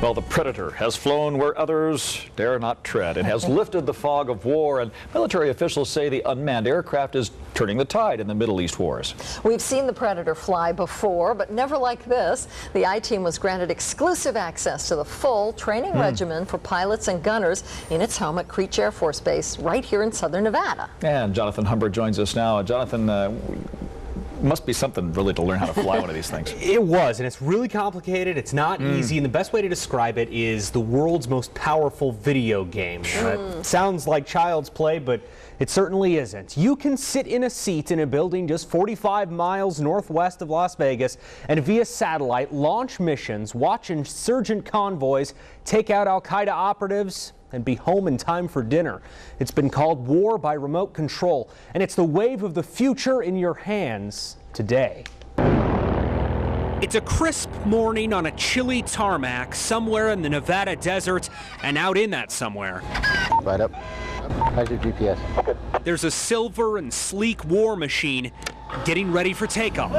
Well, the Predator has flown where others dare not tread. It has lifted the fog of war, and military officials say the unmanned aircraft is turning the tide in the Middle East wars. We've seen the Predator fly before, but never like this. The I-Team was granted exclusive access to the full training regimen for pilots and gunners in its home at Creech Air Force Base right here in southern Nevada. And Jonathan Humbert joins us now. Jonathan, must be something really to learn how to fly one of these things. It was, and it's really complicated. It's not easy, and the best way to describe it is the world's most powerful video game. It sounds like child's play, but it certainly isn't. You can sit in a seat in a building just 45 miles northwest of Las Vegas and via satellite launch missions, watch insurgent convoys, take out Al-Qaeda operatives, and be home in time for dinner. It's been called war by remote control, and it's the wave of the future in your hands today. It's a crisp morning on a chilly tarmac somewhere in the Nevada desert, and out in that somewhere, Right up. How's your GPS? there's a silver and sleek war machine getting ready for takeoff.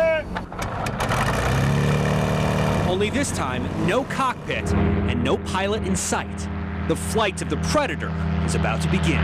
Only this time, no cockpit and no pilot in sight. The flight of the Predator is about to begin.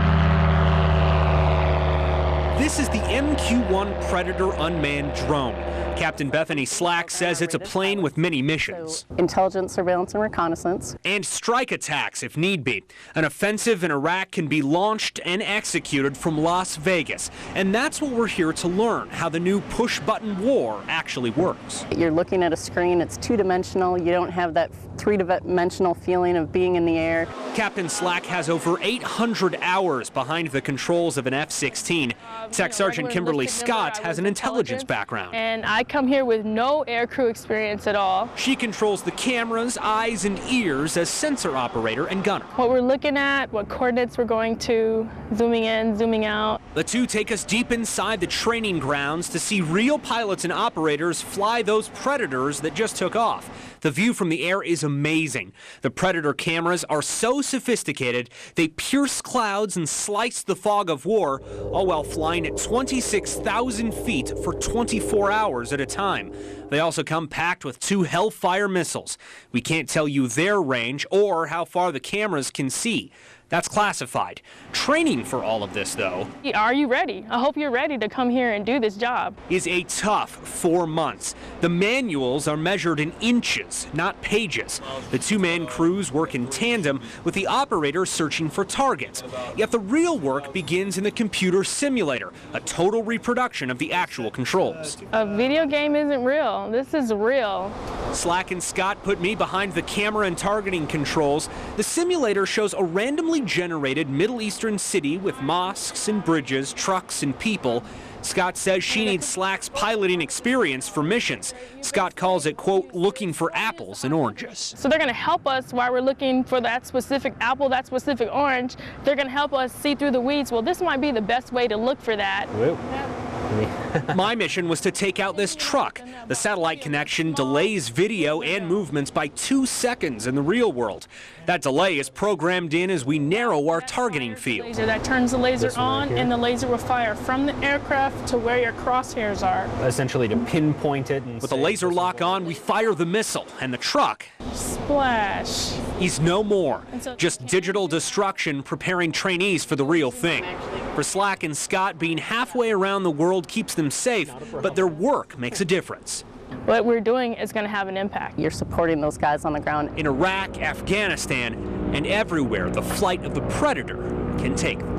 This is the MQ-1 Predator unmanned drone. Captain Bethany Slack says it's a plane with many missions. Intelligence, surveillance, and reconnaissance. And strike attacks if need be. An offensive in Iraq can be launched and executed from Las Vegas. And that's what we're here to learn, how the new push-button war actually works. You're looking at a screen, it's two-dimensional. You don't have that three-dimensional feeling of being in the air. Captain Slack has over 800 hours behind the controls of an F-16. Tech Sergeant Kimberly Scott has an intelligence background. And I come here with no aircrew experience at all. She controls the cameras, eyes, and ears as sensor operator and gunner. What we're looking at, what coordinates we're going to, zooming in, zooming out. The two take us deep inside the training grounds to see real pilots and operators fly those Predators that just took off. The view from the air is amazing. The Predator cameras are so sophisticated, they pierce clouds and slice the fog of war, all while flying at 26,000 feet for 24 hours at a time. They also come packed with 2 Hellfire missiles. We can't tell you their range or how far the cameras can see. That's classified. Training for all of this, though, Are you ready? I hope you're ready to come here and do this job. is a tough 4 months. The manuals are measured in inches, not pages. The 2-man crews work in tandem with the operator searching for targets. Yet the real work begins in the computer simulator, a total reproduction of the actual controls. A video game isn't real. This is real. Slack and Scott put me behind the camera and targeting controls. The simulator shows a randomly generated Middle Eastern city with mosques and bridges, trucks and people. Scott says she needs Slack's piloting experience for missions. Scott calls it, quote, looking for apples and oranges. So they're going to help us while we're looking for that specific apple, that specific orange. They're going to help us see through the weeds. Well, this might be the best way to look for that. My mission was to take out this truck. The satellite connection delays video and movements by 2 seconds in the real world. That delay is programmed in as we narrow our targeting field. That turns the laser on, and the laser will fire from the aircraft to where your crosshairs are. Essentially to pinpoint it. And With the laser lock on, we fire the missile, and the truck Splash. is no more. Just digital destruction preparing trainees for the real thing. For Slack and Scott, being halfway around the world keeps them safe, but their work makes a difference. What we're doing is going to have an impact. You're supporting those guys on the ground. In Iraq, Afghanistan, and everywhere the flight of the Predator can take them.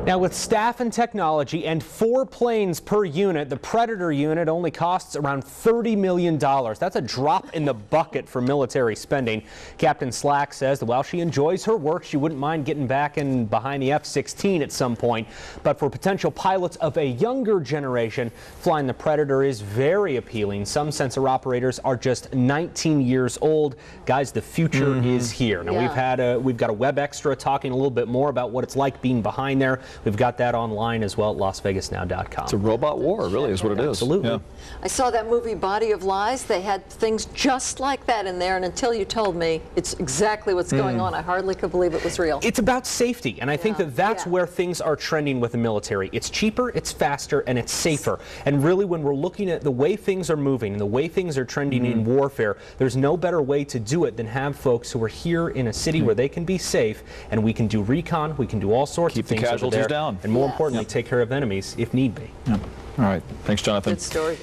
Now, with staff and technology and 4 planes per unit, the Predator unit only costs around $30 million. That's a drop in the bucket for military spending. Captain Slack says that while she enjoys her work, she wouldn't mind getting back in behind the F-16 at some point. But for potential pilots of a younger generation, flying the Predator is very appealing. Some sensor operators are just 19 years old. Guys, the future is here. Now, we've got a web extra talking a little bit more about what it's like being behind there. We've got that online as well at LasVegasNow.com. It's a robot war, really, is what it is. Absolutely. Yeah. I saw that movie Body of Lies. They had things just like that in there, and until you told me it's exactly what's going on, I hardly could believe it was real. It's about safety, and I think that that's Yeah. where things are trending with the military. It's cheaper, it's faster, and it's safer. And really, when we're looking at the way things are moving and the way things are trending in warfare, there's no better way to do it than have folks who are here in a city where they can be safe, and we can do recon, we can do all sorts Keep of the things over casualties there, down. and more Yes. importantly, take care of enemies if need be. All right. Thanks, Jonathan. Good story.